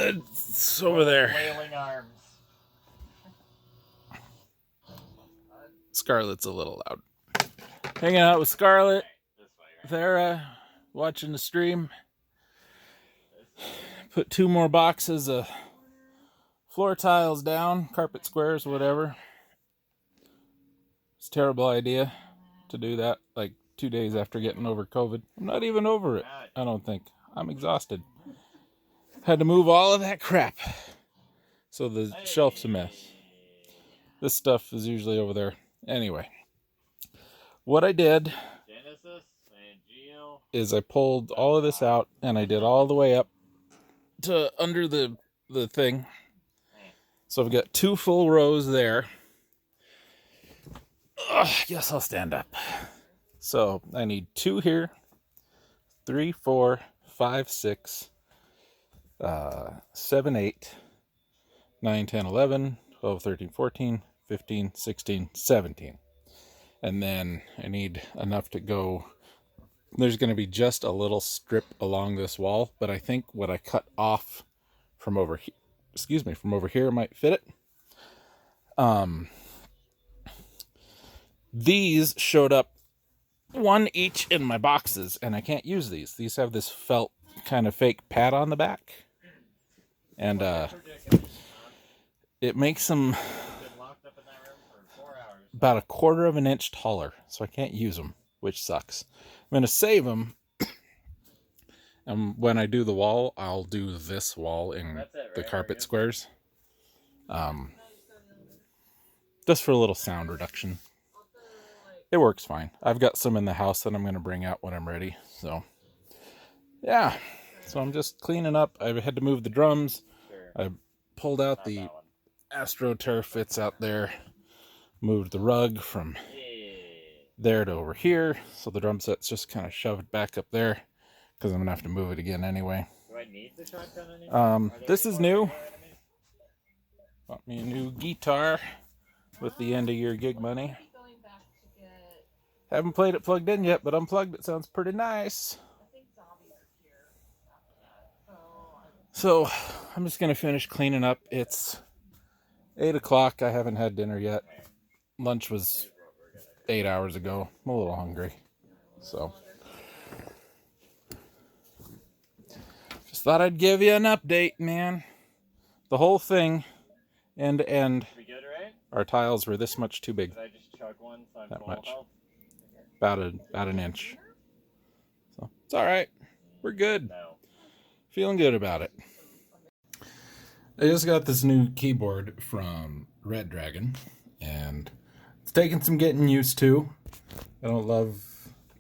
It's over there. Flailing arms. Scarlett's a little loud. Hanging out with Scarlett. They're watching the stream. Put 2 more boxes of floor tiles down, carpet squares, whatever. It's a terrible idea to do that like 2 days after getting over COVID. I'm not even over it, I don't think. I'm exhausted. Had to move all of that crap. So the shelf's a mess. This stuff is usually over there. Anyway, what I did is I pulled all of this out and I did all the way up to under the thing. So I've got 2 full rows there. I guess I'll stand up. So I need 2 here, 3, 4, 5, 6, 7, 8, 9, 10, 11, 12, 13, 14, 15, 16, 17. And then I need enough to go. There's going to be just a little strip along this wall, but I think what I cut off from over here, from over here might fit it. These showed up 1 each in my boxes, and I can't use these. These have this felt kind of fake pad on the back, and it makes them about 1/4 of an inch taller, so I can't use them, which sucks. I'm going to save them, and when I do the wall, I'll do this wall in the carpet squares, just for a little sound reduction. It works fine. I've got some in the house that I'm going to bring out when I'm ready, so yeah. So I'm just cleaning up. I had to move the drums. I pulled out the AstroTurf. It's out there. Moved the rug from there to over here, so the drum set's just kind of shoved back up there because I'm gonna have to move it again anyway. Do I need the shotgun anymore? This is new. Bought me a new guitar with the end of year gig money. Haven't played it plugged in yet, but unplugged it sounds pretty nice. So I'm just gonna finish cleaning up. It's 8 o'clock. I haven't had dinner yet. Lunch was 8 hours ago. I'm a little hungry. So just thought I'd give you an update, man. The whole thing, end to end, our tiles were this much too big. That much. About an inch. So it's all right. We're good. Feeling good about it. I just got this new keyboard from Red Dragon, and it's taking some getting used to. I don't love,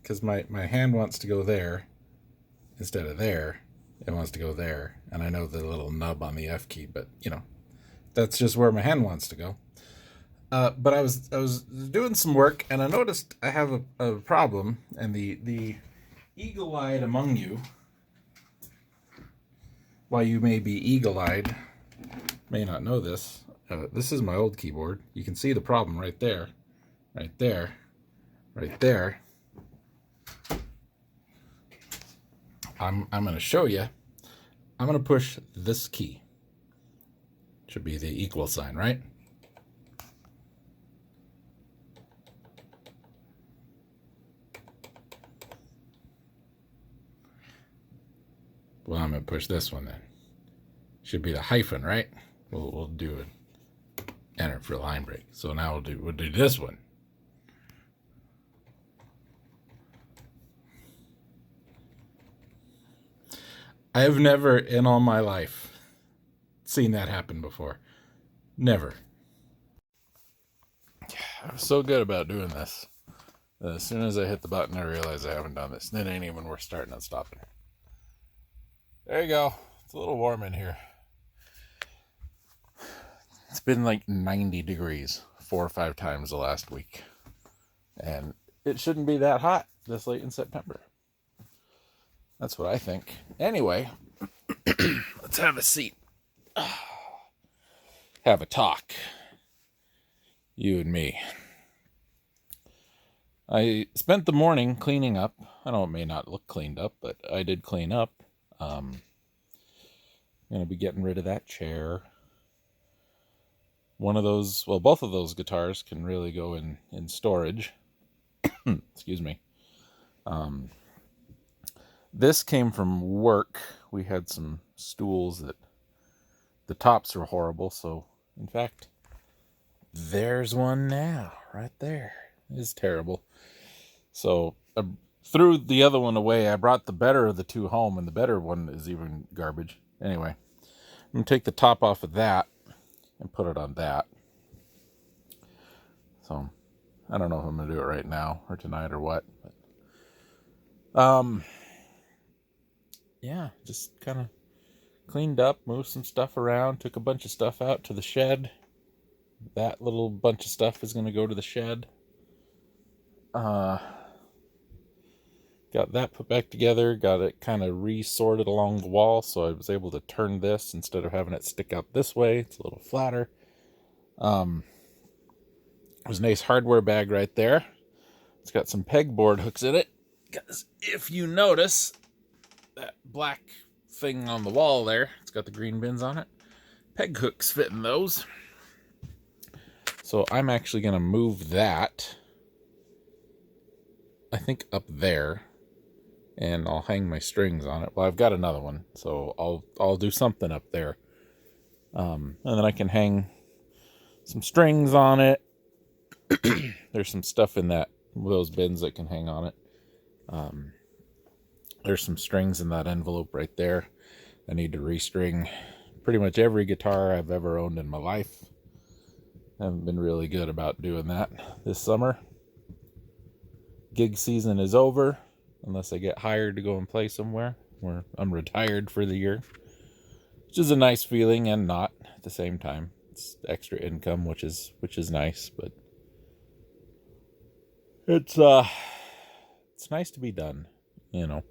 because my hand wants to go there instead of there. It wants to go there, and I know the little nub on the F key, but you know, that's just where my hand wants to go. But I was doing some work, and I noticed I have a problem, and the eagle-eyed among you, while you may be eagle-eyed, may not know this. This is my old keyboard. You can see the problem right there, right there, right there. I'm going to show you. I'm going to push this key. Should be the equal sign, right? Well, I'm going to push this one then. Should be the hyphen, right? We'll do it. Enter for line break. So now we'll do this one. I have never in all my life seen that happen before. Never. I was so good about doing this. As soon as I hit the button, I realized I haven't done this. Then it ain't even worth starting and stopping. There you go. It's a little warm in here. It's been like 90 degrees 4 or 5 times the last week. And it shouldn't be that hot this late in September. That's what I think. Anyway, let's have a seat. Have a talk. You and me. I spent the morning cleaning up. I know it may not look cleaned up, but I did clean up. I'm going to be getting rid of that chair. One of those, well, both of those guitars can really go in storage. Excuse me. This came from work. We had some stools that the tops were horrible. So, in fact, there's one now, right there. It's terrible. So, I threw the other one away. I brought the better of the two home, and the better one is even garbage. Anyway, I'm going to take the top off of that and put it on that. So, I don't know if I'm going to do it right now or tonight or what. But, yeah, just kind of cleaned up, moved some stuff around, took a bunch of stuff out to the shed. That little bunch of stuff is going to go to the shed. Got that put back together, got it kind of resorted along the wall, so I was able to turn this instead of having it stick out this way. It's a little flatter. There's a nice hardware bag right there. It's got some pegboard hooks in it, because if you notice that black thing on the wall there, it's got the green bins on it. Peg hooks fit in those. So I'm actually going to move that, I think, up there, and I'll hang my strings on it. Well, I've got another one, so I'll do something up there. And then I can hang some strings on it. There's some stuff in those bins that can hang on it. There's some strings in that envelope right there. I need to restring pretty much every guitar I've ever owned in my life. I haven't been really good about doing that this summer. Gig season is over, unless I get hired to go and play somewhere where I'm retired for the year, which is a nice feeling and not at the same time. It's extra income, which is nice, but it's nice to be done, you know.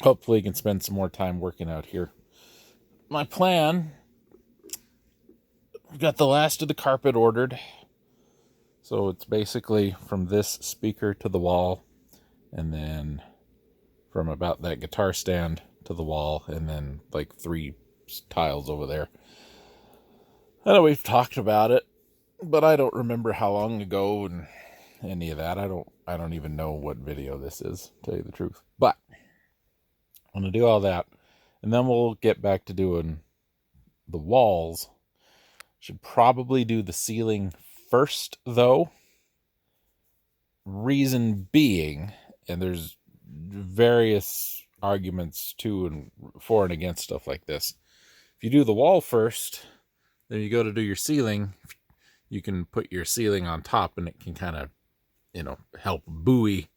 Hopefully, I can spend some more time working out here. My plan, I've got the last of the carpet ordered. So it's basically from this speaker to the wall, and then from about that guitar stand to the wall, and then like 3 tiles over there. I know we've talked about it, but I don't remember how long ago and any of that. I don't even know what video this is, to tell you the truth. But I'm going to do all that, and then we'll get back to doing the walls. Should probably do the ceiling first, though. Reason being, and there's various arguments to and for and against stuff like this. If you do the wall first, then you go to do your ceiling, you can put your ceiling on top, and it can kind of, help buoy,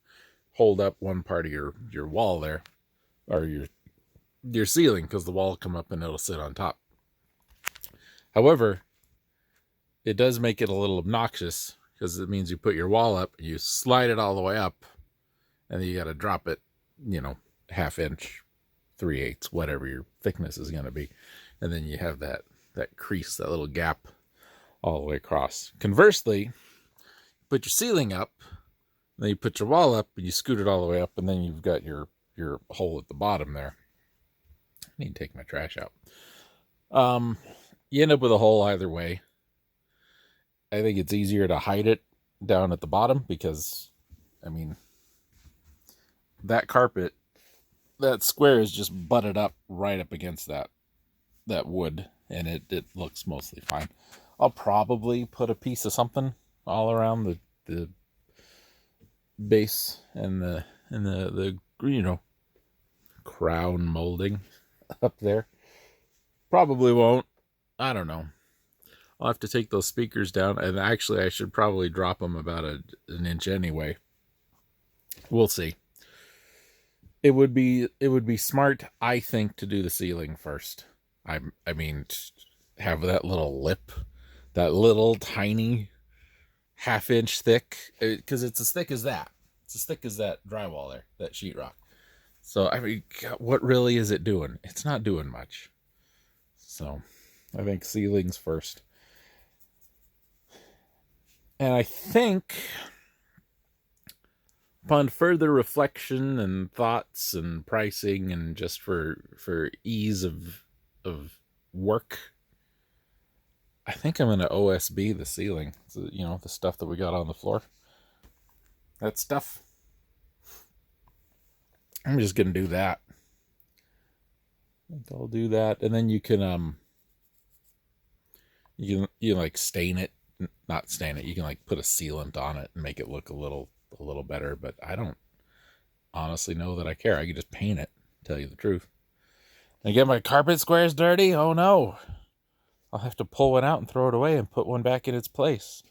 hold up one part of your wall there, or your ceiling, because the wall will come up and it'll sit on top. However, it does make it a little obnoxious, because it means you put your wall up, you slide it all the way up, and then you got to drop it, 1/2 inch, 3/8, whatever your thickness is going to be. And then you have that crease, that little gap all the way across. Conversely, put your ceiling up, then you put your wall up, and you scoot it all the way up, and then you've got your hole at the bottom there. I need to take my trash out. You end up with a hole either way. I think it's easier to hide it down at the bottom, because, that carpet, that square is just butted up right up against that wood, and it looks mostly fine. I'll probably put a piece of something all around the base and the crown molding up there. Probably won't. I don't know. I'll have to take those speakers down, and actually I should probably drop them about an inch anyway. We'll see. It would be smart, I think, to do the ceiling first. I mean, have that little lip, that little tiny 1/2 inch thick, because it's as thick as that. It's as thick as that drywall there, that sheetrock. So, what really is it doing? It's not doing much. So, I think ceilings first. And I think upon further reflection and thoughts and pricing and just for ease of work, I think I'm going to OSB the ceiling. So, you know, the stuff that we got on the floor. That stuff. I'm just going to do that. I'll do that, and then you can you like stain it, not stain it. You can like put a sealant on it and make it look a little better. But I don't honestly know that I care. I could just paint it. Tell you the truth. And get my carpet squares dirty. Oh no! I'll have to pull one out and throw it away and put one back in its place.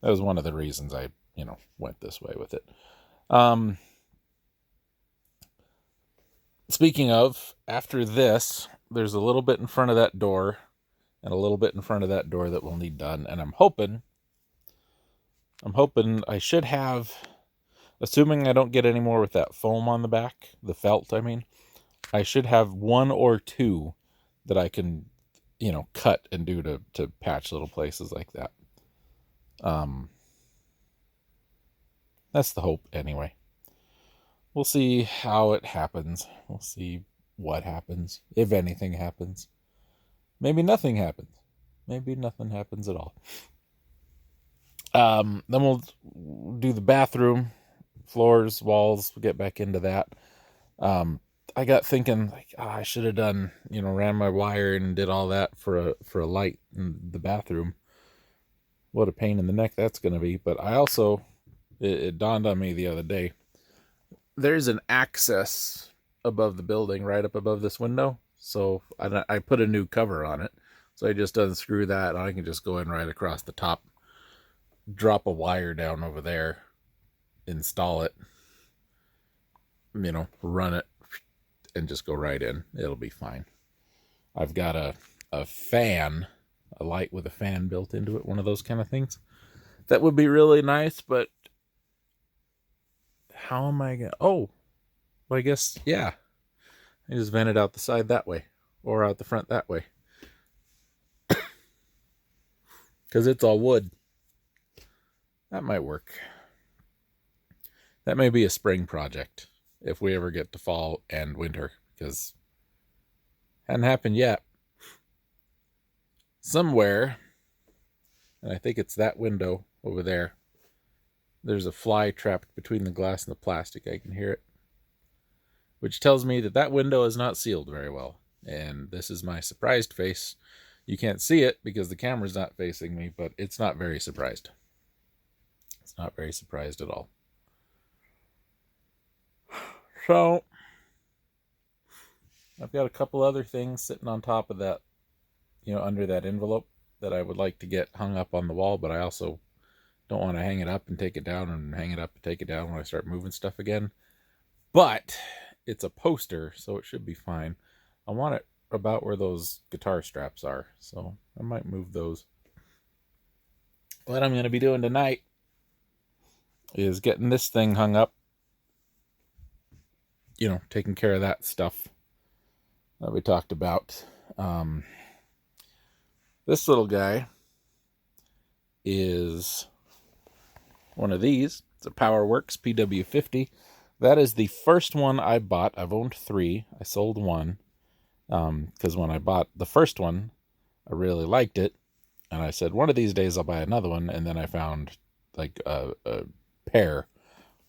That was one of the reasons I, you know, went this way with it. Speaking of, after this, there's a little bit in front of that door and a little bit in front of that door that we'll need done. And I'm hoping I should have, assuming I don't get any more with that foam on the back, the felt, I mean, I should have one or two that I can, you know, cut and do to patch little places like that. That's the hope anyway. We'll see how it happens. We'll see what happens, if anything happens. Maybe nothing happens. Maybe nothing happens at all. Then we'll do the bathroom, floors, walls. We'll get back into that. I got thinking, like, I should have done, you know, ran my wire and did all that for a light in the bathroom. What a pain in the neck that's going to be. But I also, it dawned on me the other day, there's an access above the building, right up above this window. So I put a new cover on it. So I just unscrew that, and I can just go in right across the top, drop a wire down over there, install it, you know, run it, and just go right in. It'll be fine. I've got a fan, a light with a fan built into it, one of those kind of things. That would be really nice, but how am I going to... Oh, well, I guess, yeah. I just vent it out the side that way, or out the front that way. Because it's all wood. That might work. That may be a spring project, if we ever get to fall and winter, because it hadn't happened yet. Somewhere, and I think it's that window over there, there's a fly trapped between the glass and the plastic. I can hear it. Which tells me that that window is not sealed very well. And this is my surprised face. You can't see it because the camera's not facing me, but it's not very surprised. It's not very surprised at all. So, I've got a couple other things sitting on top of that, you know, under that envelope that I would like to get hung up on the wall, but I also don't want to hang it up and take it down and hang it up and take it down when I start moving stuff again. But it's a poster, so it should be fine. I want it about where those guitar straps are, so I might move those. What I'm going to be doing tonight is getting this thing hung up. You know, taking care of that stuff that we talked about. This little guy is one of these. It's a PowerWorks PW50. That is the first one I bought. I've owned 3. I sold 1. Because when I bought the first one, I really liked it. And I said, one of these days I'll buy another one. And then I found like a pair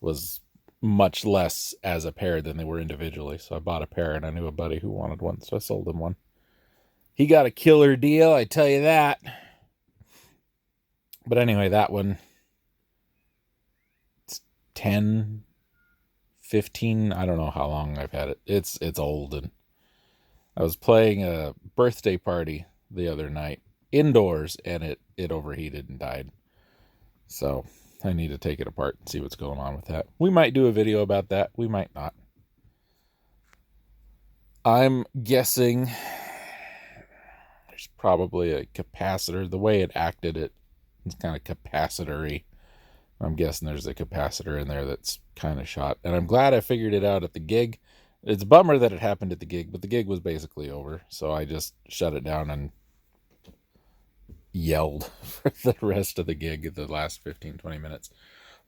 was much less as a pair than they were individually. So I bought a pair, and I knew a buddy who wanted one. So I sold him one. He got a killer deal, I tell you that. But anyway, that one, it's 10, 15, I don't know how long I've had it. It's old, and I was playing a birthday party the other night indoors, and it overheated and died. So I need to take it apart and see what's going on with that. We might do a video about that. We might not. I'm guessing there's probably a capacitor. The way it acted, it's kind of capacitor-y. I'm guessing there's a capacitor in there that's kind of shot. And I'm glad I figured it out at the gig. It's a bummer that it happened at the gig, but the gig was basically over. So I just shut it down and yelled for the rest of the gig, the last 15, 20 minutes.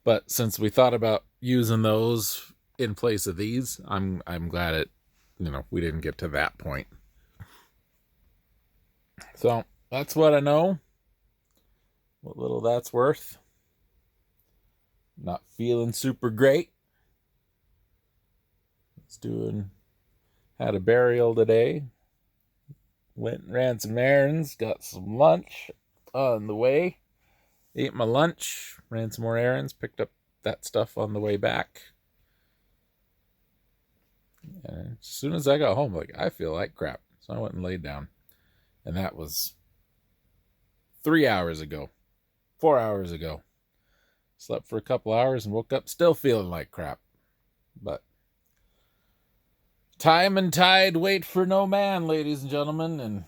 But since we thought about using those in place of these, I'm glad it, we didn't get to that point. So that's what I know. What little that's worth. Not feeling super great. Had a burial today. Went and ran some errands, got some lunch on the way. Ate my lunch, ran some more errands, picked up that stuff on the way back. And as soon as I got home, I feel like crap. So I went and laid down. And that was 3 hours ago. 4 hours ago. Slept for a couple hours and woke up still feeling like crap. But time and tide wait for no man, ladies and gentlemen. And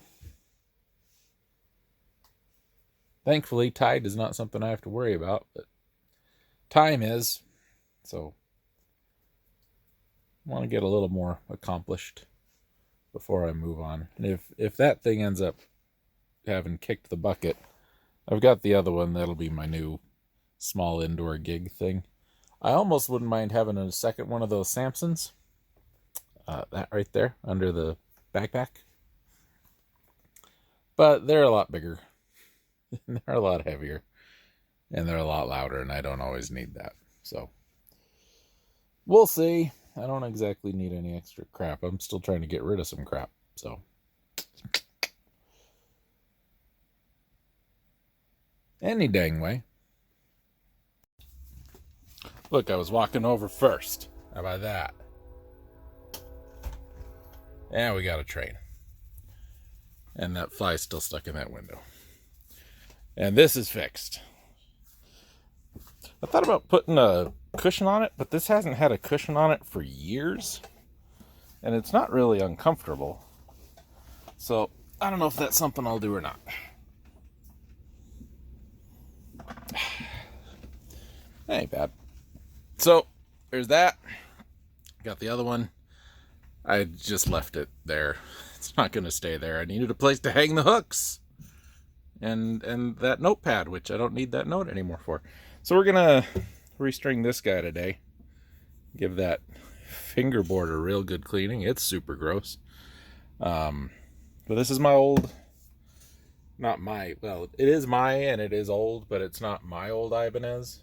thankfully, tide is not something I have to worry about. But time is. So I want to get a little more accomplished before I move on. And if that thing ends up having kicked the bucket, I've got the other one. That'll be my new small indoor gig thing. I almost wouldn't mind having a second one of those Samsons. That right there under the backpack. But they're a lot bigger. They're a lot heavier. And they're a lot louder, and I don't always need that. So we'll see. I don't exactly need any extra crap. I'm still trying to get rid of some crap. So any dang way. Look, I was walking over first. How about that? And we got a train. And that fly's still stuck in that window. And this is fixed. I thought about putting a cushion on it, but this hasn't had a cushion on it for years. And it's not really uncomfortable. So I don't know if that's something I'll do or not. Ain't bad. So there's that. Got the other one. I just left it there. It's not going to stay there. I needed a place to hang the hooks. And that notepad, which I don't need that note anymore for. So we're going to restring this guy today. Give that fingerboard a real good cleaning. It's super gross. But this is my old... Not my... Well, it is my and it is old, but it's not my old Ibanez.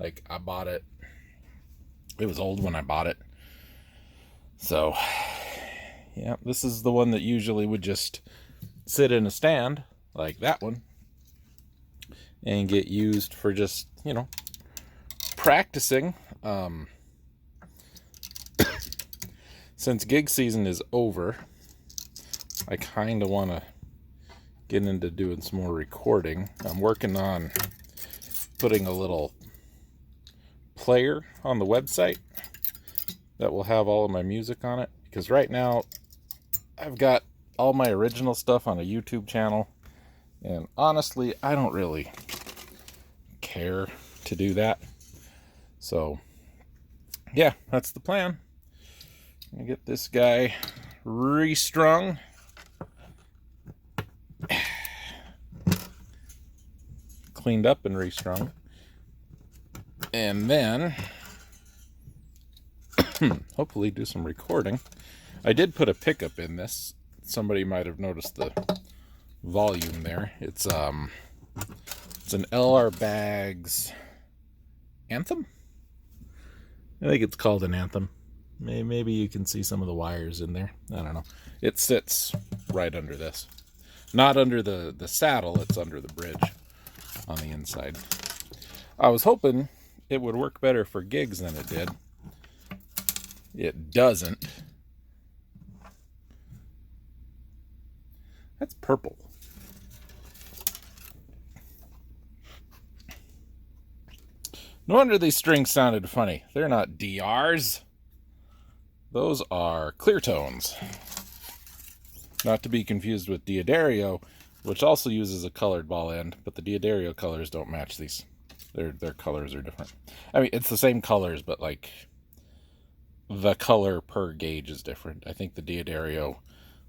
I bought it. It was old when I bought it. So, yeah, this is the one that usually would just sit in a stand, like that one, and get used for just, practicing. Since gig season is over, I kind of want to get into doing some more recording. I'm working on putting a little player on the website that will have all of my music on it, because right now I've got all my original stuff on a YouTube channel, and honestly I don't really care to do that. So yeah, that's the plan. I'm gonna get this guy restrung, cleaned up and restrung, and then hopefully do some recording. I did put a pickup in this. Somebody might have noticed the volume there. It's an LR Bags Anthem. I think it's called an Anthem. Maybe you can see some of the wires in there. I don't know. It sits right under this. Not under the saddle, it's under the bridge on the inside. I was hoping it would work better for gigs than it did. It doesn't. That's purple. No wonder these strings sounded funny. They're not DRs. Those are clear tones. Not to be confused with Diodario, which also uses a colored ball end, but the Diodario colors don't match these. Their colors are different. I mean, it's the same colors, but the color per gauge is different. I think the Diodario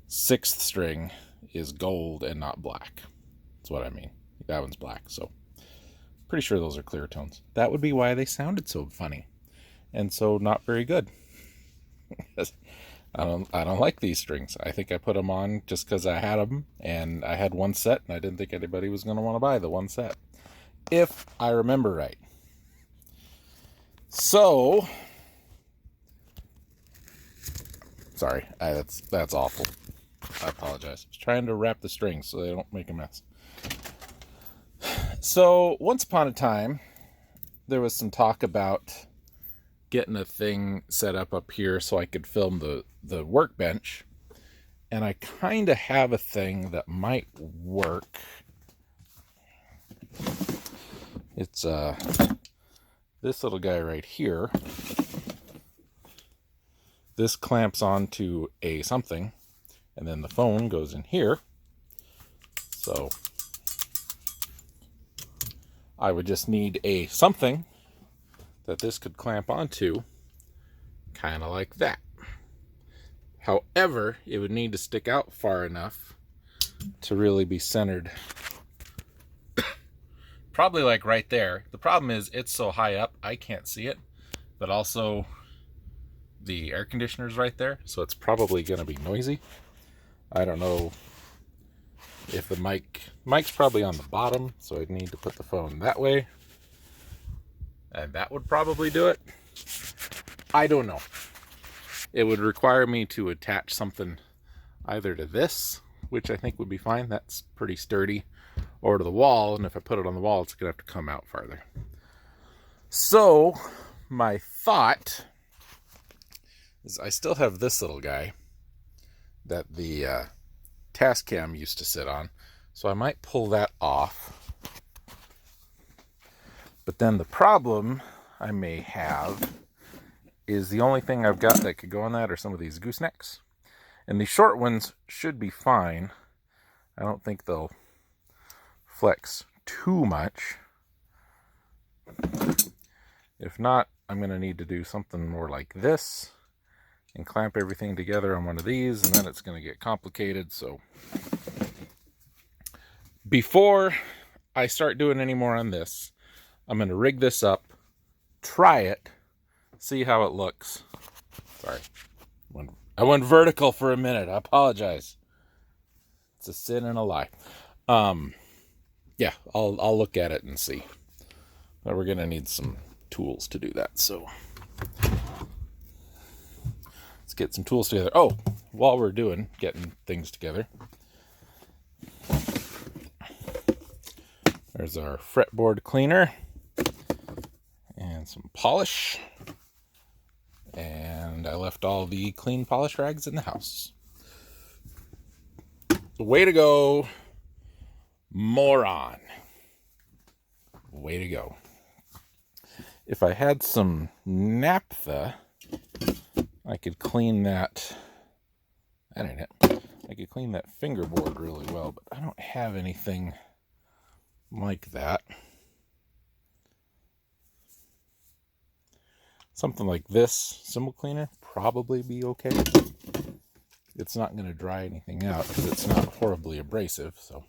6th string is gold and not black. That's what I mean. That one's black, so Pretty sure those are clear tones. That would be why they sounded so funny and so not very good. I don't like these strings. I think I put them on just because I had them, and I had one set, and I didn't think anybody was going to want to buy the one set, if I remember right. So, sorry, that's awful. I apologize. I was trying to wrap the strings so they don't make a mess. So, once upon a time, there was some talk about getting a thing set up here so I could film the workbench. And I kind of have a thing that might work. It's this little guy right here. This clamps onto a something, and then the phone goes in here. So I would just need a something that this could clamp onto, kind of like that. However, it would need to stick out far enough to really be centered. Probably like right there. The problem is it's so high up I can't see it, but also the air conditioner's right there, so it's probably going to be noisy. I don't know if the mic's probably on the bottom, so I'd need to put the phone that way, and that would probably do it. I don't know. It would require me to attach something either to this, which I think would be fine, that's pretty sturdy, or to the wall, and if I put it on the wall, it's gonna have to come out farther. So my thought is I still have this little guy that the Tascam used to sit on, so I might pull that off. But then the problem I may have is the only thing I've got that could go on that are some of these goosenecks. And the short ones should be fine. I don't think they'll flex too much. If not, I'm going to need to do something more like this and clamp everything together on one of these, and then it's going to get complicated. So before I start doing any more on this, I'm going to rig this up, try it, see how it looks. Sorry, I went vertical for a minute. I apologize. It's a sin and a lie. Yeah, I'll look at it and see. But we're gonna need some tools to do that. So let's get some tools together. Oh, while we're getting things together, there's our fretboard cleaner and some polish. And I left all the clean polish rags in the house. Way to go, moron. Way to go. If I had some naphtha, I could clean that. That ain't it. I could clean that fingerboard really well, but I don't have anything like that. Something like this cymbal cleaner probably be okay. It's not going to dry anything out because it's not horribly abrasive. So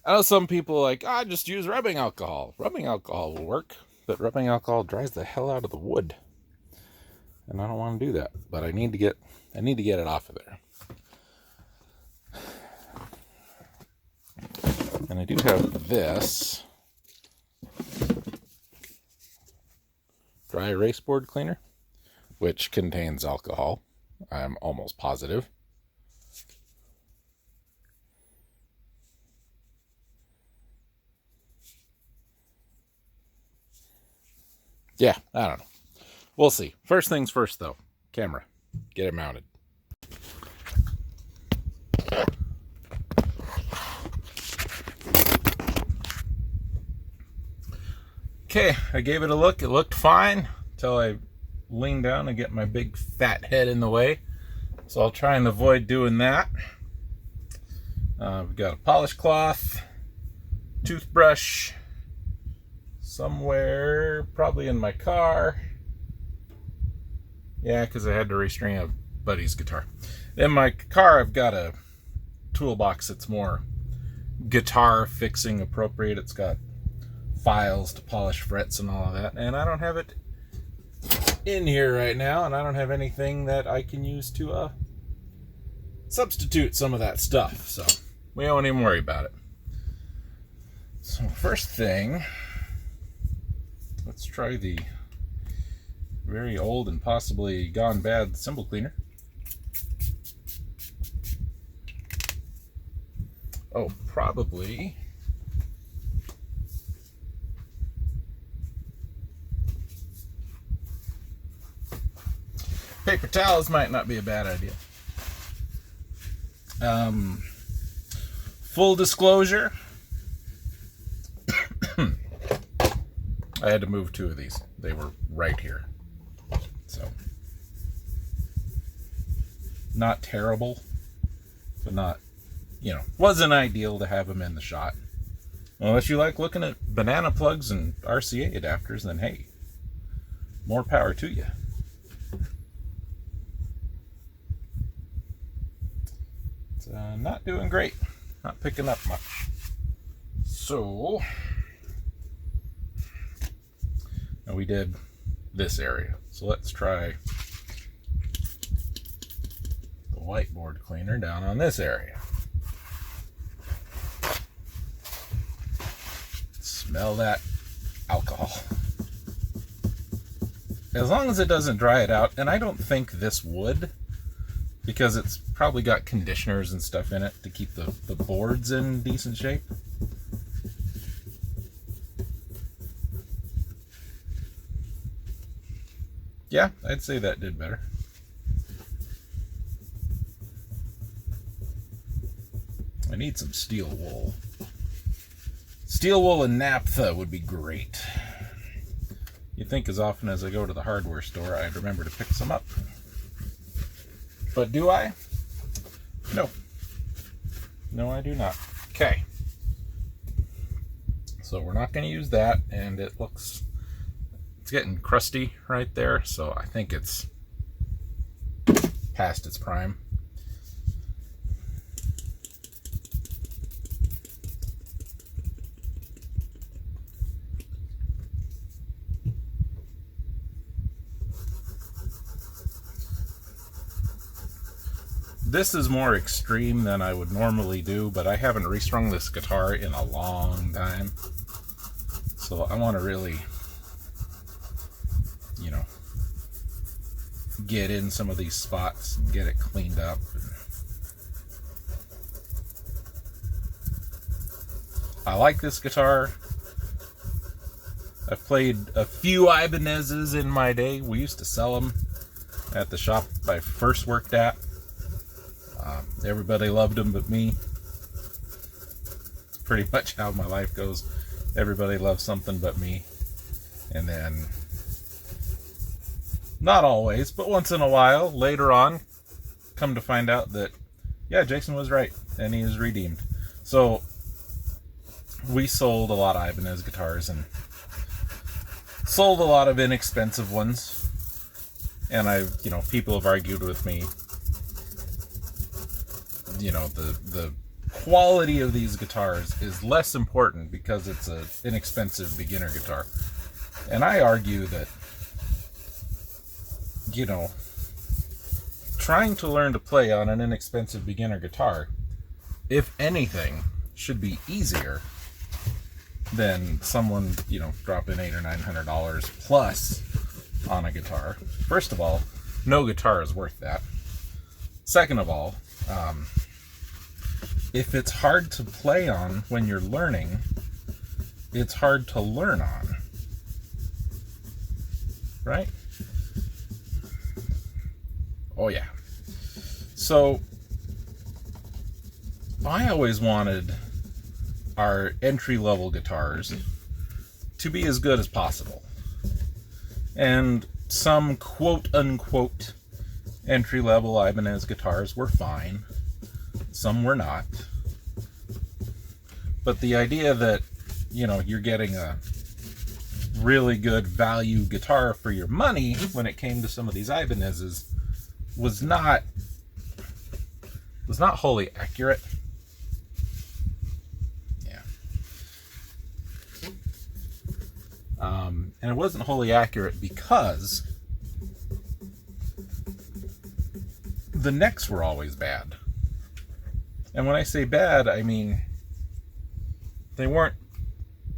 I know some people are like, just use rubbing alcohol. Rubbing alcohol will work, but rubbing alcohol dries the hell out of the wood, and I don't want to do that. But I need to get it off of there. And I do have this dry erase board cleaner, which contains alcohol. I'm almost positive. Yeah, I don't know. We'll see. First things first, though. Camera. Get it mounted. Okay, I gave it a look. It looked fine until I leaned down and get my big fat head in the way. So I'll try and avoid doing that. We've got a polish cloth, toothbrush, somewhere probably in my car. Yeah, because I had to restring a buddy's guitar. In my car, I've got a toolbox that's more guitar fixing appropriate. It's got files to polish frets and all of that, and I don't have it in here right now, and I don't have anything that I can use to substitute some of that stuff, so we don't even worry about it. So first thing, let's try the very old and possibly gone bad cymbal cleaner. Oh, probably paper towels might not be a bad idea. Full disclosure, I had to move 2 of these. They were right here. So, not terrible, but not, wasn't ideal to have them in the shot. Unless you like looking at banana plugs and RCA adapters, then hey, more power to you. It's not doing great. Not picking up much. So, now we did this area. So let's try the whiteboard cleaner down on this area. Smell that alcohol. As long as it doesn't dry it out, and I don't think this would, because it's probably got conditioners and stuff in it to keep the boards in decent shape. Yeah, I'd say that did better. I need some steel wool. Steel wool and naphtha would be great. You'd think as often as I go to the hardware store, I'd remember to pick some up. But do I? No. No, I do not. Okay. So we're not going to use that, and it's getting crusty right there, so I think it's past its prime. This is more extreme than I would normally do, but I haven't restrung this guitar in a long time. So I want to really, get in some of these spots and get it cleaned up. I like this guitar. I've played a few Ibanez's in my day. We used to sell them at the shop I first worked at. Everybody loved them but me. It's pretty much how my life goes. Everybody loves something but me. And then, not always, but once in a while, later on, come to find out that, yeah, Jason was right, and he is redeemed. So, we sold a lot of Ibanez guitars, and sold a lot of inexpensive ones. And people have argued with me, the quality of these guitars is less important because it's an inexpensive beginner guitar. And I argue that, trying to learn to play on an inexpensive beginner guitar, if anything, should be easier than someone, dropping $800 or $900 plus on a guitar. First of all, no guitar is worth that. Second of all, if it's hard to play on when you're learning, it's hard to learn on. Right? Oh yeah. So, I always wanted our entry-level guitars to be as good as possible. And some quote-unquote entry-level Ibanez guitars were fine. Some were not. But the idea that, you're getting a really good value guitar for your money when it came to some of these Ibanez's was not wholly accurate. Yeah. And it wasn't wholly accurate because the necks were always bad. And when I say bad, I mean they weren't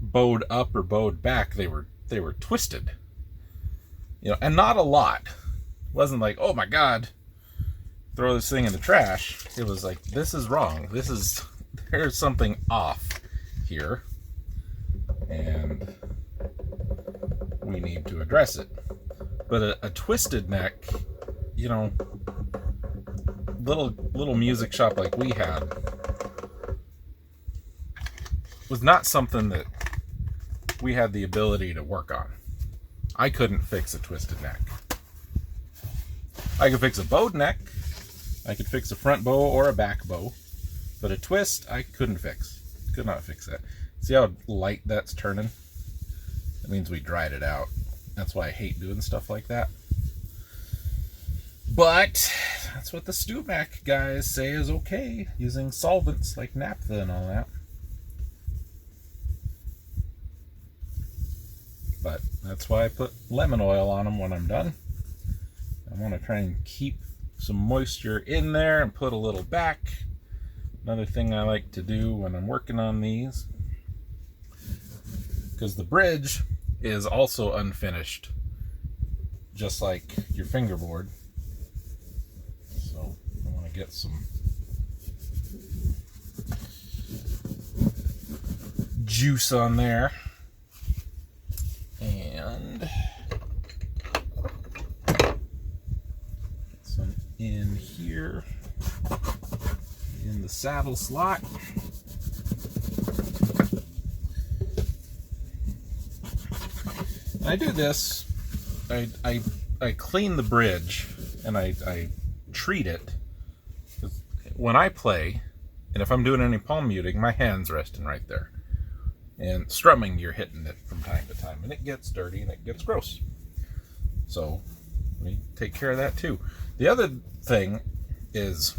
bowed up or bowed back. They were twisted. You know, and not a lot. It wasn't like, oh my God, throw this thing in the trash. It was like, this is wrong. There's something off here. And we need to address it. But a twisted neck, you know, little music shop like we had was not something that we had the ability to work on. I couldn't fix a twisted neck. I could fix a bowed neck. I could fix a front bow or a back bow. But a twist, I couldn't fix. Could not fix that. See how light that's turning? That means we dried it out. That's why I hate doing stuff like that. But that's what the StewMac guys say is okay, using solvents like naphtha and all that. But that's why I put lemon oil on them when I'm done. I want to try and keep some moisture in there and put a little back. Another thing I like to do when I'm working on these, because the bridge is also unfinished, just like your fingerboard. So I want to get some juice on there. And get some in here in the saddle slot. I do this, I clean the bridge and I treat it. When I play, and if I'm doing any palm muting, my hand's resting right there. And strumming, you're hitting it from time to time, and it gets dirty and it gets gross. So we take care of that too. The other thing is,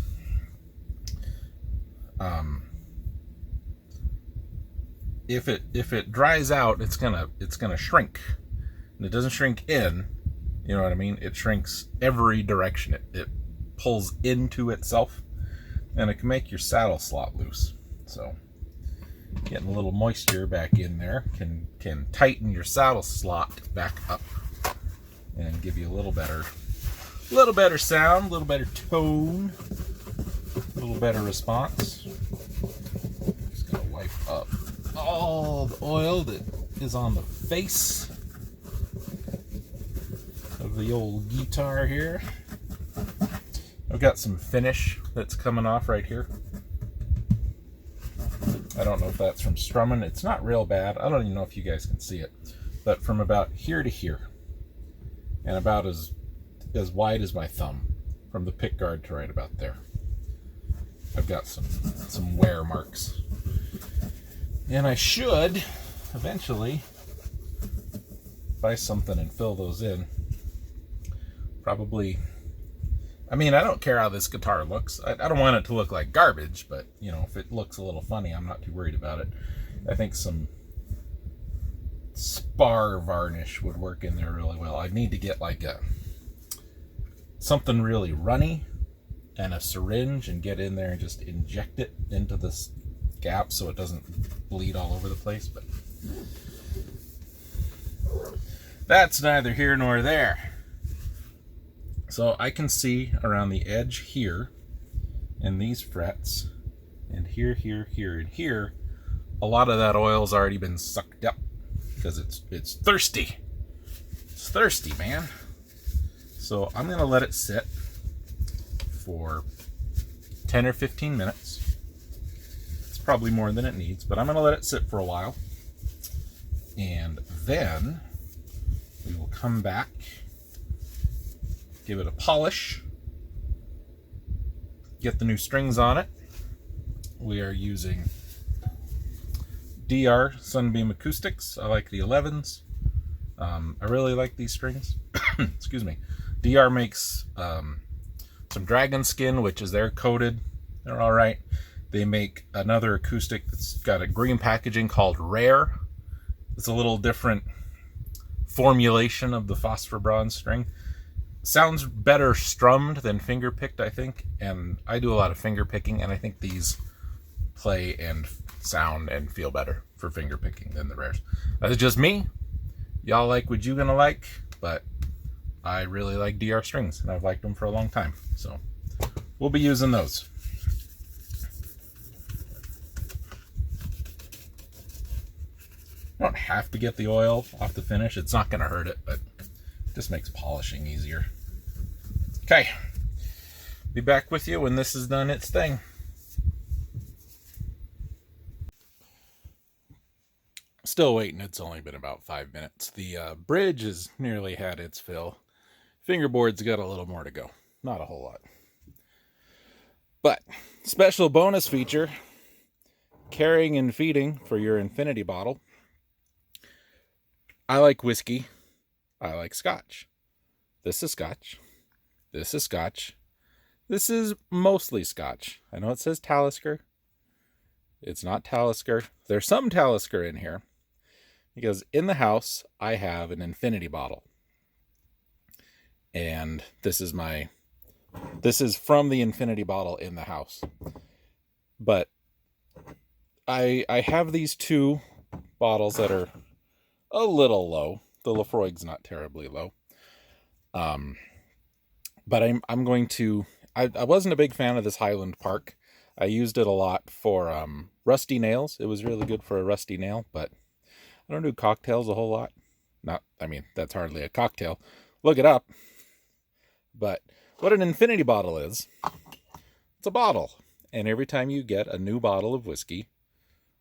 if it dries out, it's gonna shrink, and it doesn't shrink in. You know what I mean? It shrinks every direction. It pulls into itself, and it can make your saddle slot loose. So getting a little moisture back in there can tighten your saddle slot back up and give you a little better sound, a little better tone, a little better response. Just gonna wipe up all the oil that is on the face of the old guitar here. I've got some finish that's coming off right here. I don't know if that's from strumming. It's not real bad. I don't even know if you guys can see it. But from about here to here, and about as wide as my thumb, from the pick guard to right about there, I've got some wear marks. And I should eventually buy something and fill those in. Probably, I mean, I don't care how this guitar looks. I don't want it to look like garbage, but, you know, if it looks a little funny, I'm not too worried about it. I think some spar varnish would work in there really well. I need to get like something really runny and a syringe and get in there and just inject it into this gap so it doesn't bleed all over the place. But that's neither here nor there. So I can see around the edge here and these frets and here, here, here, and here, a lot of that oil's already been sucked up because it's thirsty. It's thirsty, man. So I'm gonna let it sit for 10 or 15 minutes. It's probably more than it needs, but I'm gonna let it sit for a while. And then we will come back, give it a polish, get the new strings on it. We are using DR Sunbeam Acoustics. I like the 11s. I really like these strings. Excuse me. DR makes some dragon skin, which is their coated. They're all right. They make another acoustic that's got a green packaging called Rare. It's a little different formulation of the phosphor bronze string. Sounds better strummed than finger picked, I think. And I do a lot of finger picking, and I think these play and sound and feel better for finger picking than the rares. That's just me. Y'all like what you gonna like, but I really like DR strings, and I've liked them for a long time. So we'll be using those. You don't have to get the oil off the finish. It's not going to hurt it, but it just makes polishing easier. Okay. Be back with you when this has done its thing. Still waiting. It's only been about 5 minutes. The bridge has nearly had its fill. Fingerboard's got a little more to go. Not a whole lot. But special bonus feature, carrying and feeding for your infinity bottle. I like whiskey. I like scotch. This is scotch. This is scotch. This is mostly scotch. I know it says Talisker. It's not Talisker. There's some Talisker in here, because in the house I have an infinity bottle. And this is from the infinity bottle in the house. But I have these two bottles that are a little low. The Lafroig's not terribly low. But I'm going to... I wasn't a big fan of this Highland Park. I used it a lot for rusty nails. It was really good for a rusty nail, but I don't do cocktails a whole lot. That's hardly a cocktail. Look it up. But what an infinity bottle is, it's a bottle. And every time you get a new bottle of whiskey,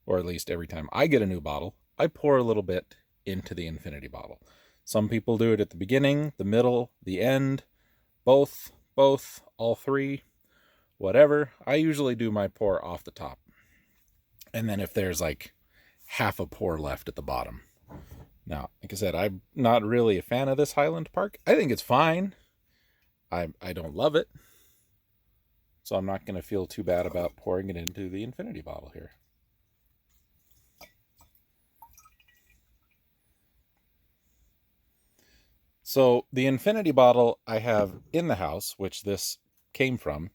or at least every time I get a new bottle, I pour a little bit into the infinity bottle. Some people do it at the beginning, the middle, the end, both, all three, whatever. I usually do my pour off the top. And then if there's like half a pour left at the bottom. Now, like I said, I'm not really a fan of this Highland Park. I think it's fine. I don't love it. So I'm not going to feel too bad about pouring it into the infinity bottle here. So the infinity bottle I have in the house, which this came from,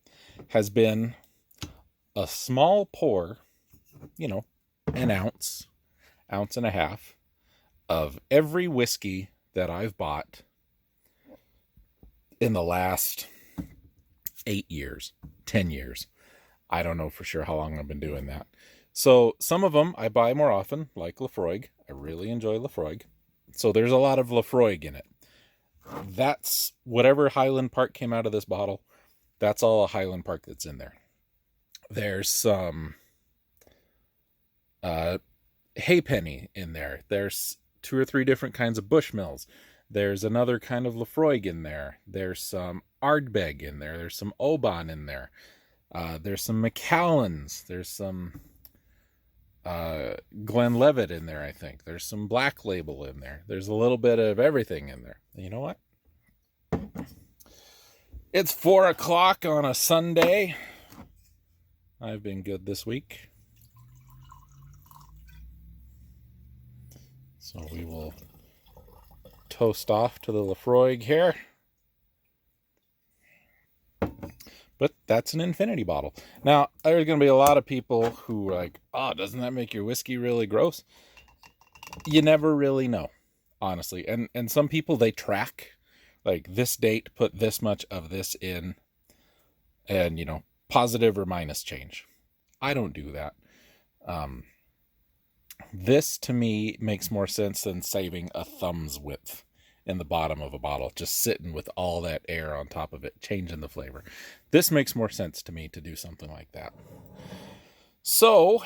has been a small pour, an ounce and a half of every whiskey that I've bought in the last 8 years, 10 years. I don't know for sure how long I've been doing that. So some of them I buy more often, like Lafroig. I really enjoy Lafroig. So there's a lot of Lafroig in it. That's whatever Highland Park came out of this bottle. That's all a Highland Park that's in there. There's some Haypenny in there. There's 2 or 3 different kinds of Bushmills. There's another kind of Lafroig in there. There's some Ardbeg in there. There's some Oban in there. There's some Macallans. There's some Glenlivet in there, I think. There's some Black Label in there. There's a little bit of everything in there. You know what? It's 4 o'clock on a Sunday. I've been good this week. So we will toast off to the Lafroig here. But that's an infinity bottle. Now, there's going to be a lot of people who are like, oh, doesn't that make your whiskey really gross? You never really know, honestly. And some people, they track, like, this date, put this much of this in, and, positive or minus change. I don't do that. This, to me, makes more sense than saving a thumb's width in the bottom of a bottle, just sitting with all that air on top of it, changing the flavor. This makes more sense to me to do something like that. So,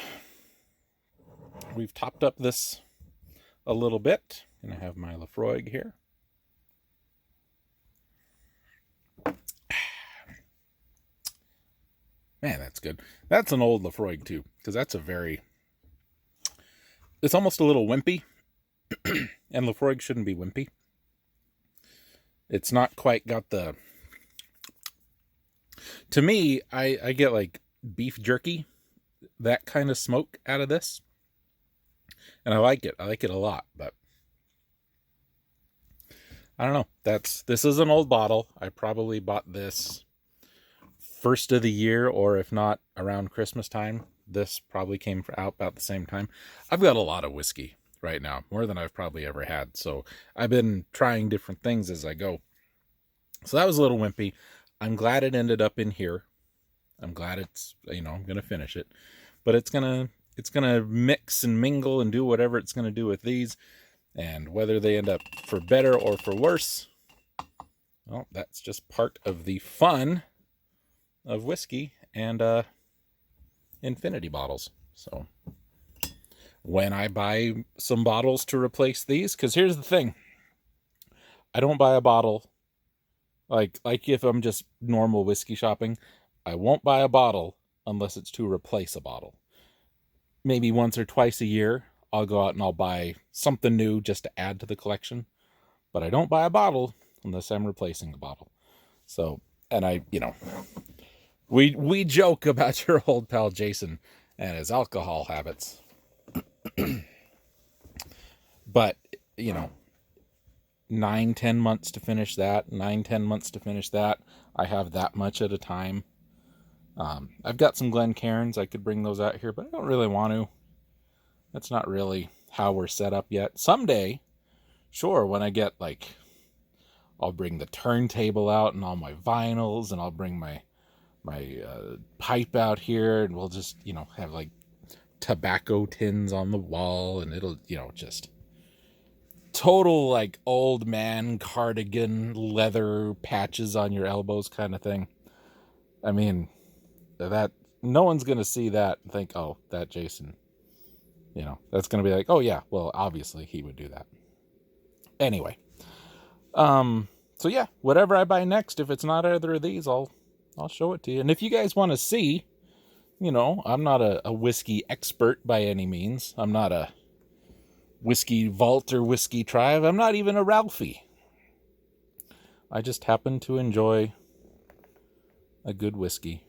we've topped up this a little bit, and I have my Lafroig here. Man, that's good. That's an old Lafroig, too, because that's it's almost a little wimpy, and Lafroig shouldn't be wimpy. It's not quite got the... To me, I get like beef jerky, that kind of smoke out of this. And I like it. I like it a lot, but I don't know. This is an old bottle. I probably bought this first of the year, or if not around Christmas time. This probably came out about the same time. I've got a lot of whiskey right now, more than I've probably ever had. So I've been trying different things as I go. So that was a little wimpy. I'm glad it ended up in here. I'm glad it's, I'm going to finish it. But it's going to mix and mingle and do whatever it's going to do with these. And whether they end up for better or for worse, well, that's just part of the fun of whiskey and infinity bottles. So when I buy some bottles to replace these, because here's the thing, I don't buy a bottle like if I'm just normal whiskey shopping, I won't buy a bottle unless it's to replace a bottle. Maybe once or twice a year I'll go out and I'll buy something new just to add to the collection, but I don't buy a bottle unless I'm replacing the bottle. So, and we joke about your old pal Jason and his alcohol habits. But, 9-10 months to finish that, 9-10 months to finish that. I have that much at a time. I've got some Glencairns. I could bring those out here, but I don't really want to. That's not really how we're set up yet. Someday, sure, when I get I'll bring the turntable out and all my vinyls, and I'll bring my pipe out here, and we'll just, have tobacco tins on the wall, and it'll, just total old man cardigan leather patches on your elbows kind of thing. I mean, that no one's going to see that and think, oh, that Jason, that's going to be oh yeah, well, obviously he would do that. Anyway, so yeah, whatever I buy next, if it's not either of these, I'll show it to you. And if you guys want to see, I'm not a whiskey expert by any means. I'm not a whiskey vault or whiskey tribe. I'm not even a Ralphie. I just happen to enjoy a good whiskey.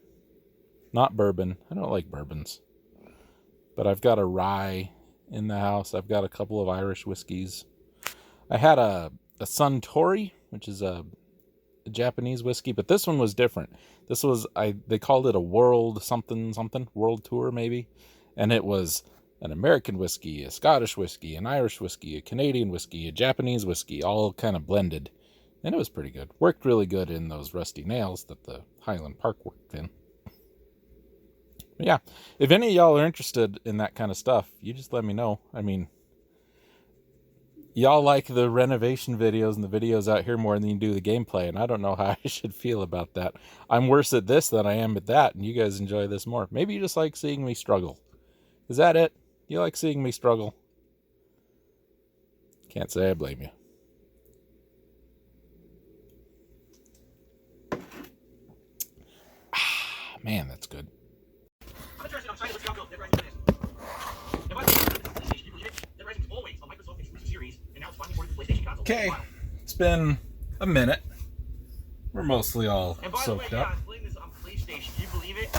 Not bourbon. I don't like bourbons. But I've got a rye in the house. I've got a couple of Irish whiskeys. I had a Suntory, which is a Japanese whiskey, but this one was different. This was, they called it a world something, world tour maybe. And it was an American whiskey, a Scottish whiskey, an Irish whiskey, a Canadian whiskey, a Japanese whiskey, all kind of blended. And it was pretty good. Worked really good in those rusty nails that the Highland Park worked in. But yeah, if any of y'all are interested in that kind of stuff, you just let me know. I mean, y'all like the renovation videos and the videos out here more than you do the gameplay, and I don't know how I should feel about that. I'm worse at this than I am at that, and you guys enjoy this more. Maybe you just like seeing me struggle. Is that it? You like seeing me struggle? Can't say I blame you. Ah, man, that's good. Okay, it's been a minute. We're mostly all soaked up. Playing this on PlayStation, do you believe it?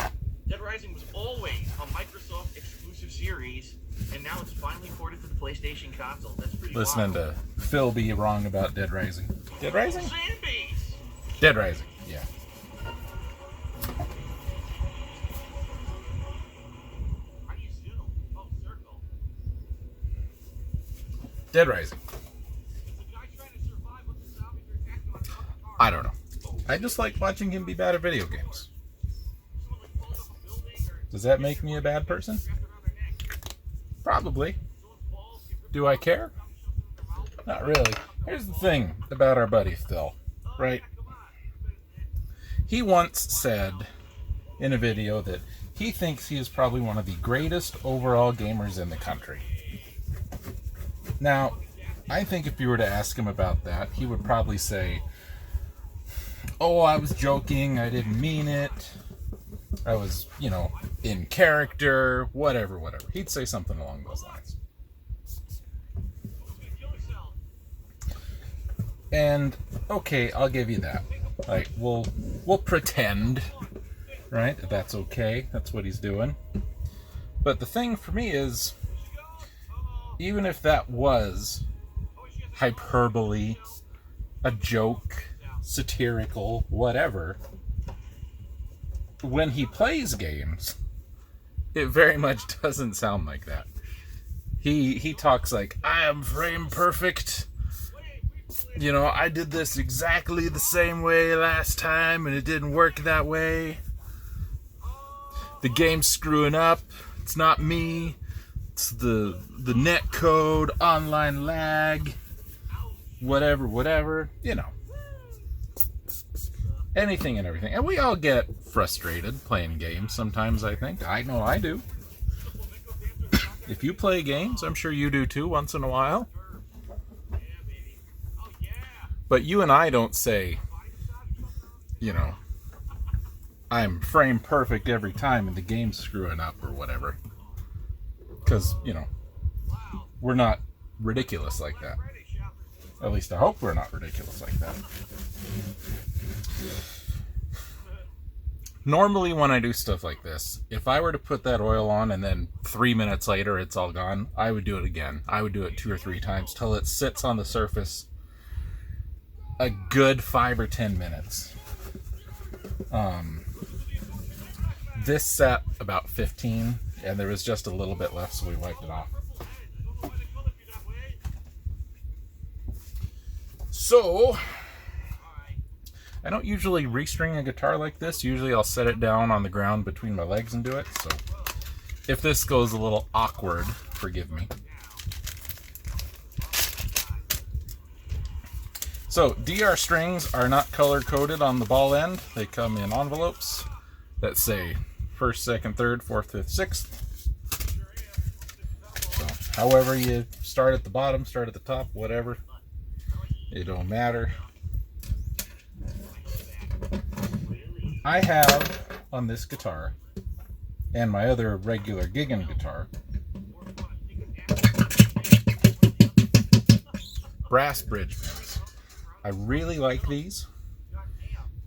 Dead Rising was always a Microsoft exclusive series, and now it's finally ported to the PlayStation console. That's pretty Listening wild. to Phil be wrong about Dead Rising. Dead Rising? Sandbase. Dead Rising, yeah. How do you zoom? Oh, circle. Dead Rising. It's a guy trying to survive with the zombies are attacking on top of the car. I don't know. I just like watching him be bad at video games. Does that make me a bad person? Probably. Do I care? Not really. Here's the thing about our buddy Phil, right? He once said in a video that he thinks he is probably one of the greatest overall gamers in the country. Now, I think if you were to ask him about that, he would probably say, oh, I was joking, I didn't mean it. I was, in character, whatever. He'd say something along those lines. And, okay, I'll give you that. We'll pretend, right? That's okay. That's what he's doing. But the thing for me is, even if that was hyperbole, a joke, satirical, whatever. When he plays games, it very much doesn't sound like that. He talks like, I am frame perfect. You know, I did this exactly the same way last time and it didn't work that way. The game's screwing up. It's not me. It's the net code, online lag, whatever, you know. Anything and everything. And we all get frustrated playing games sometimes, I think. I know I do. If you play games, I'm sure you do too once in a while. But you and I don't say, you know, I'm frame perfect every time and the game's screwing up or whatever. Because, you know, we're not ridiculous like that. At least I hope we're not ridiculous like that. Normally when I do stuff like this, if I were to put that oil on and then 3 minutes later it's all gone, I would do it again. I would do it 2 or 3 times till it sits on the surface a good 5 or 10 minutes. This sat about 15 and there was just a little bit left, so we wiped it off. So I don't usually restring a guitar like this. Usually I'll set it down on the ground between my legs and do it. So if this goes a little awkward, forgive me. So DR strings are not color coded on the ball end. They come in envelopes that say 1st, 2nd, 3rd, 4th, 5th, 6th. So however you start at the bottom, start at the top, whatever. It don't matter. I have on this guitar and my other regular gigging guitar brass bridge pins. I really like these.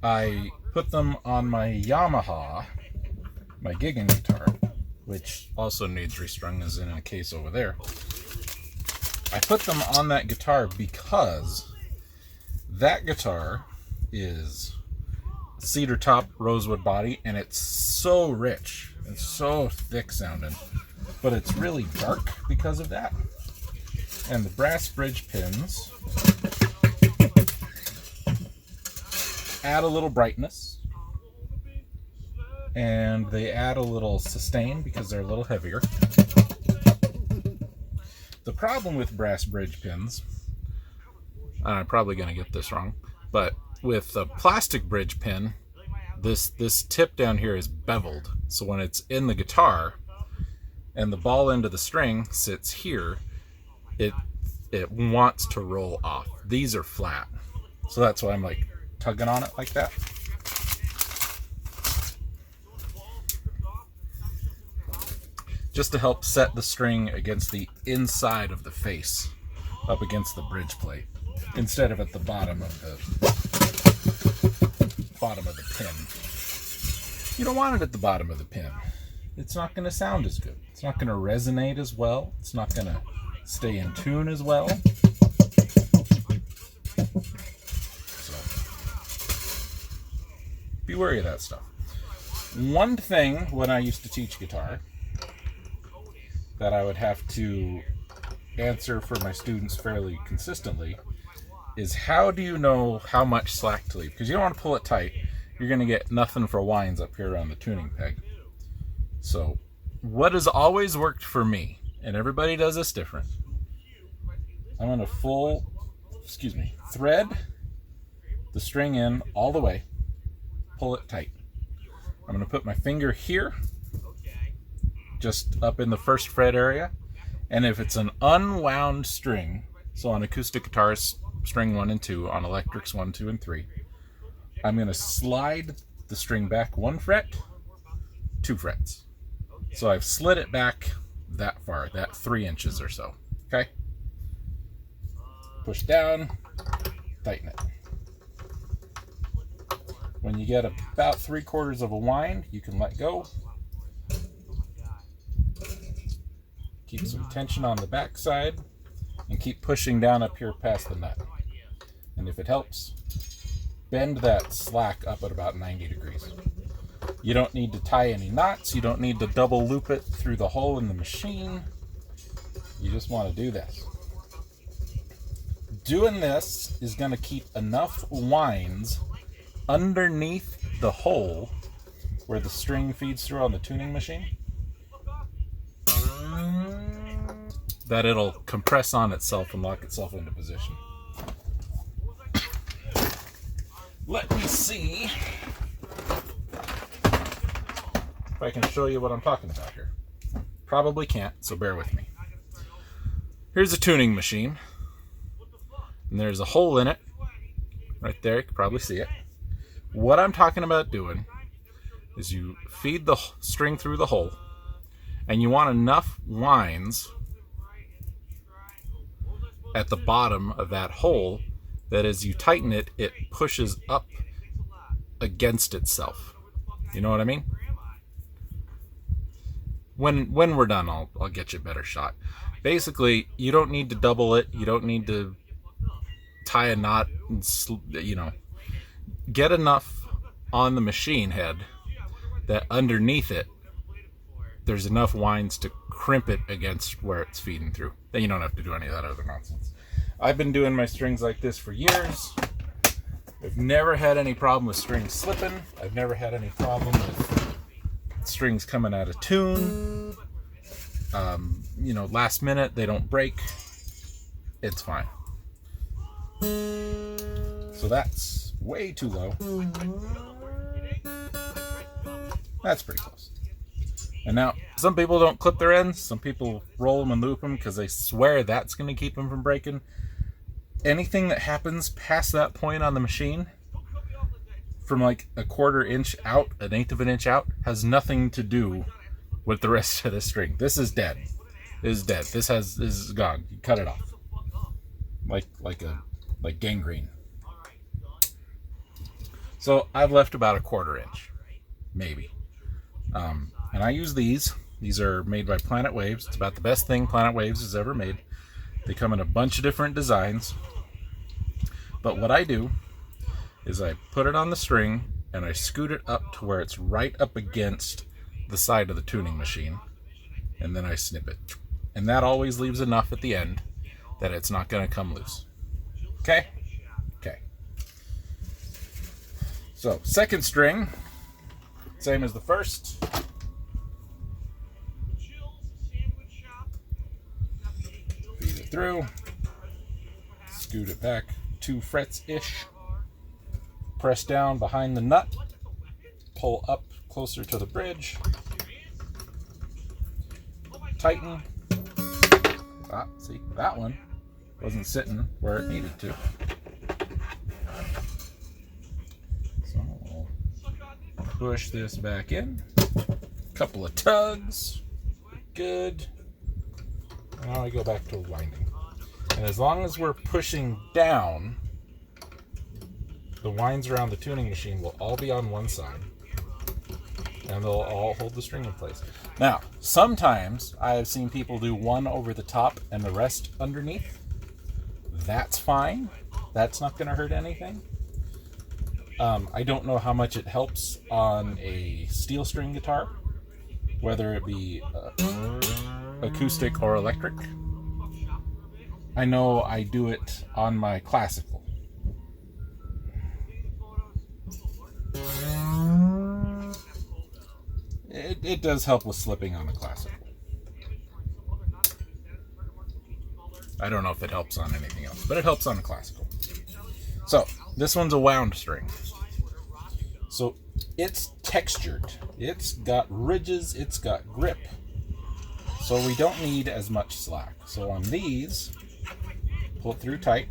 I put them on my Yamaha, my gigging guitar, which also needs restrung, is in a case over there. I put them on that guitar because that guitar is cedar top, rosewood body, and it's so rich. It's so thick sounding, but it's really dark because of that. And the brass bridge pins add a little brightness, and they add a little sustain because they're a little heavier. The problem with brass bridge pins, I'm probably going to get this wrong, but with a plastic bridge pin, this tip down here is beveled. So when it's in the guitar and the ball end of the string sits here, it wants to roll off. These are flat. So that's why I'm like tugging on it like that. Just to help set the string against the inside of the face, up against the bridge plate, instead of at the bottom of the pin. You don't want it at the bottom of the pin. It's not going to sound as good. It's not going to resonate as well. It's not going to stay in tune as well. So be wary of that stuff. One thing when I used to teach guitar that I would have to answer for my students fairly consistently is, how do you know how much slack to leave? Because you don't want to pull it tight. You're going to get nothing for winds up here around the tuning peg. So what has always worked for me, and everybody does this different, I'm going to thread the string in all the way, pull it tight. I'm going to put my finger here, just up in the first fret area, and if it's an unwound string, so on acoustic guitars, string 1 and 2, on electrics 1, 2, and 3, I'm going to slide the string back 1 fret, 2 frets. So I've slid it back that far, that 3 inches or so. Okay? Push down, tighten it. When you get about 3/4 of a wind, you can let go. Keep some tension on the back side and keep pushing down up here past the nut. And if it helps, bend that slack up at about 90 degrees. You don't need to tie any knots. You don't need to double loop it through the hole in the machine. You just want to do this. Doing this is going to keep enough winds underneath the hole where the string feeds through on the tuning machine that it'll compress on itself and lock itself into position. Let me see if I can show you what I'm talking about here. Probably can't, so bear with me. Here's a tuning machine, and there's a hole in it right there. You can probably see it. What I'm talking about doing is you feed the string through the hole, and you want enough winds at the bottom of that hole that as you tighten it, it pushes up against itself. You know what I mean? When we're done, I'll get you a better shot. Basically, you don't need to double it. You don't need to tie a knot and, get enough on the machine head that underneath it there's enough winds to crimp it against where it's feeding through. Then you don't have to do any of that other nonsense. I've been doing my strings like this for years. I've never had any problem with strings slipping. I've never had any problem with strings coming out of tune. Last minute they don't break. It's fine. So that's way too low. That's pretty close. And now, some people don't clip their ends. Some people roll them and loop them because they swear that's going to keep them from breaking. Anything that happens past that point on the machine, from like a 1/4 inch out, 1/8 of an inch out, has nothing to do with the rest of the string. This is dead. This is dead. This is gone. You cut it off. Like gangrene. So I've left about a 1/4 inch, maybe. And I use these. These are made by Planet Waves. It's about the best thing Planet Waves has ever made. They come in a bunch of different designs. But what I do is I put it on the string and I scoot it up to where it's right up against the side of the tuning machine. And then I snip it. And that always leaves enough at the end that it's not going to come loose. Okay? Okay. So, second string, same as the first. Feed it through. Scoot it back 2 frets-ish. Press down behind the nut. Pull up closer to the bridge. Tighten. See, that one wasn't sitting where it needed to. So I'll push this back in. Couple of tugs. Good. Now I go back to winding. And as long as we're pushing down, the winds around the tuning machine will all be on one side. And they'll all hold the string in place. Now, sometimes I have seen people do one over the top and the rest underneath. That's fine. That's not going to hurt anything. I don't know how much it helps on a steel string guitar, whether it be acoustic or electric. I know I do it on my classical. It does help with slipping on the classical. I don't know if it helps on anything else, but it helps on the classical. So, this one's a wound string. So, it's textured. It's got ridges, it's got grip. So we don't need as much slack. So on these, pull it through tight,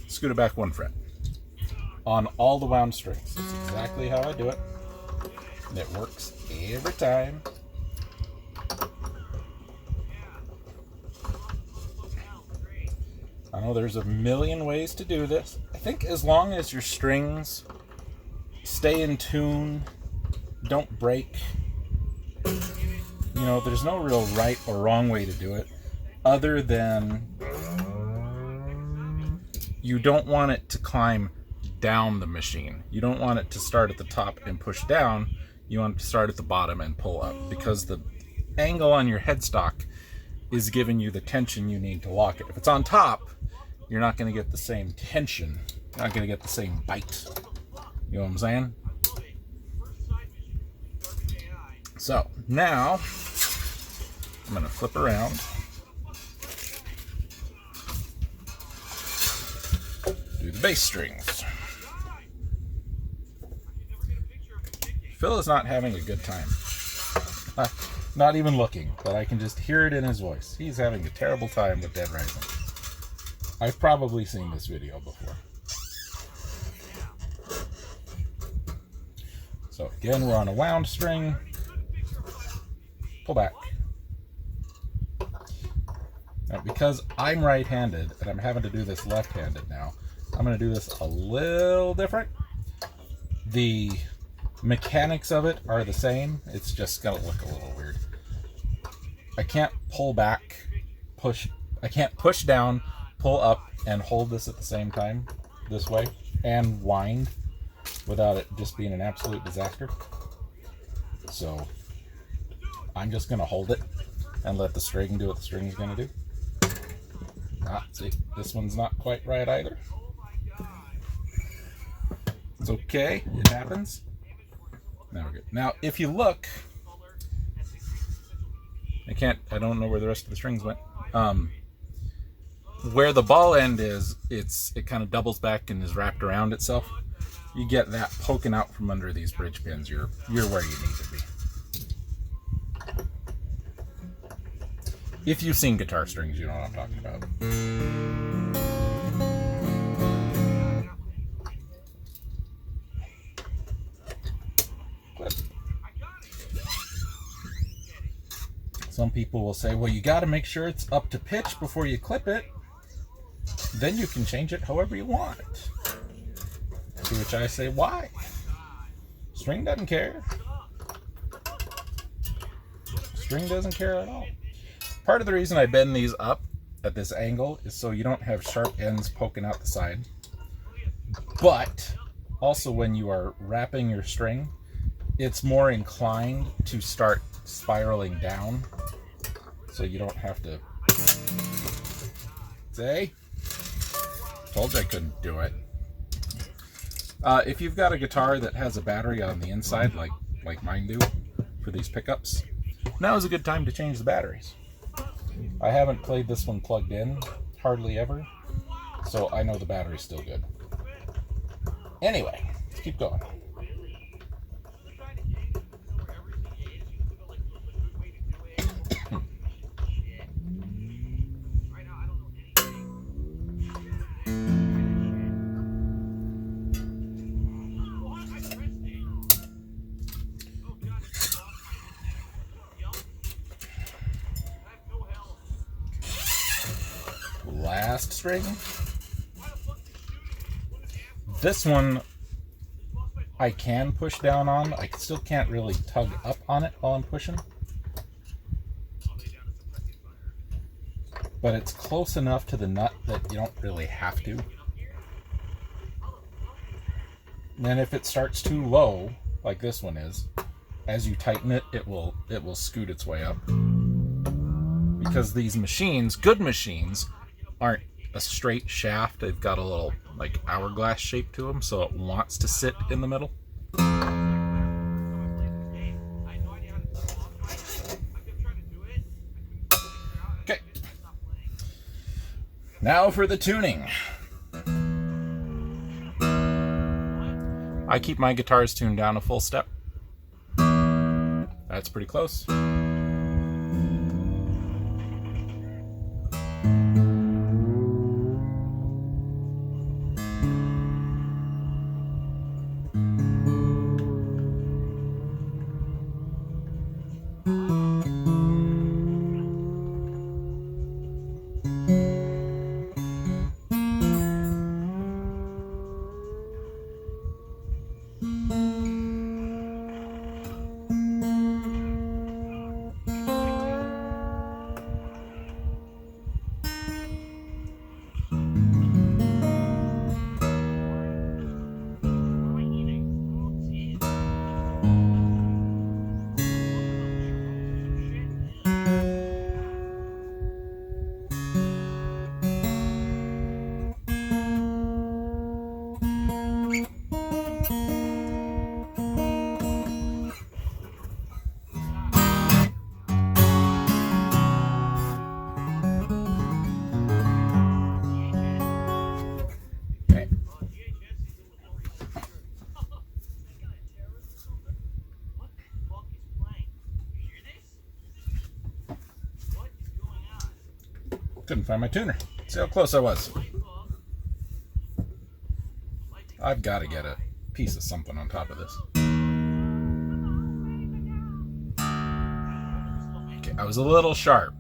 scoot it back 1 fret. On all the wound strings. That's exactly how I do it. And it works every time. I know there's a million ways to do this. I think as long as your strings stay in tune, don't break, there's no real right or wrong way to do it, other than you don't want it to climb down the machine. You don't want it to start at the top and push down. You want it to start at the bottom and pull up, because the angle on your headstock is giving you the tension you need to lock it. If it's on top, you're not going to get the same tension. You're not going to get the same bite. You know what I'm saying? So now I'm going to flip around. Do the bass strings. Phil is not having a good time. Not even looking, but I can just hear it in his voice. He's having a terrible time with Dead Rising. I've probably seen this video before. So again, we're on a wound string. Pull back. Now, because I'm right-handed and I'm having to do this left-handed now, I'm going to do this a little different. The mechanics of it are the same. It's just going to look a little weird. I can't pull back, push. I can't push down, pull up, and hold this at the same time this way and wind without it just being an absolute disaster. So I'm just going to hold it and let the string do what the string is going to do. See, this one's not quite right either. It's okay. It happens. Now we're good. Now, if you look, I don't know where the rest of the strings went. Where the ball end is, it kind of doubles back and is wrapped around itself. You get that poking out from under these bridge pins. You're where you need to be. If you've seen guitar strings, you know what I'm talking about. Clip. Some people will say, well, you got to make sure it's up to pitch before you clip it. Then you can change it however you want. To which I say, why? String doesn't care. String doesn't care at all. Part of the reason I bend these up at this angle is so you don't have sharp ends poking out the side. But also when you are wrapping your string, it's more inclined to start spiraling down. So you don't have to say, told you I couldn't do it. If you've got a guitar that has a battery on the inside, like mine do, for these pickups, now is a good time to change the batteries. I haven't played this one plugged in, hardly ever, so I know the battery's still good. Anyway, let's keep going. Last string. This one I can push down on. I still can't really tug up on it while I'm pushing. But it's close enough to the nut that you don't really have to. And if it starts too low, like this one is, as you tighten it, it will scoot its way up. Because these machines, good machines, aren't a straight shaft. They've got a little like hourglass shape to them, so it wants to sit in the middle. Okay. Now for the tuning. I keep my guitars tuned down a full step. That's pretty close. Couldn't find my tuner. See how close I was. I've got to get a piece of something on top of this. Okay, I was a little sharp.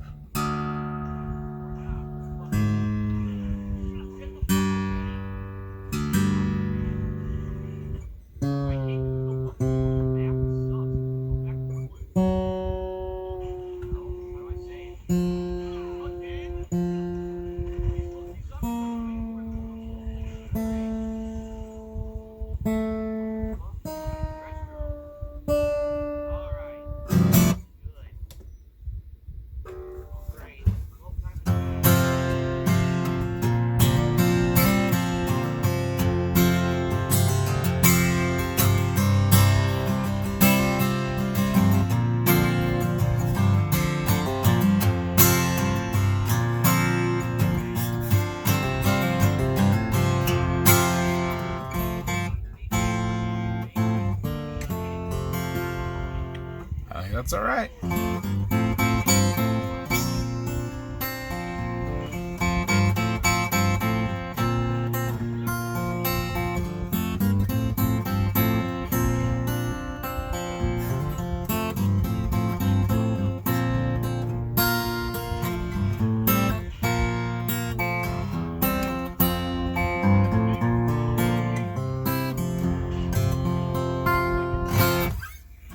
I think that's all right.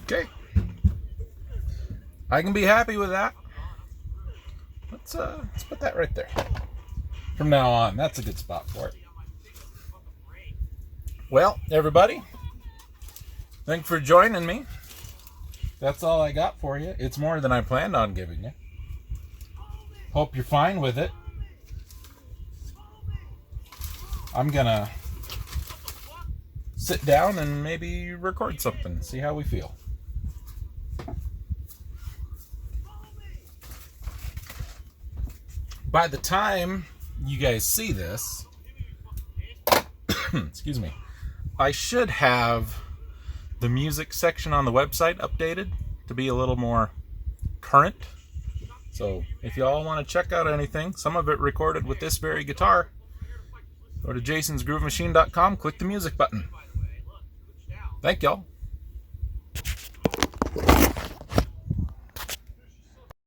Okay. I can be happy with that. Let's put that right there. From now on, that's a good spot for it. Well, everybody, thanks for joining me. That's all I got for you. It's more than I planned on giving you. Hope you're fine with it. I'm gonna sit down and maybe record something, see how we feel. By the time you guys see this, excuse me, I should have the music section on the website updated to be a little more current. So if y'all want to check out anything, some of it recorded with this very guitar, go to jasonsgroovemachine.com, click the music button. Thank y'all.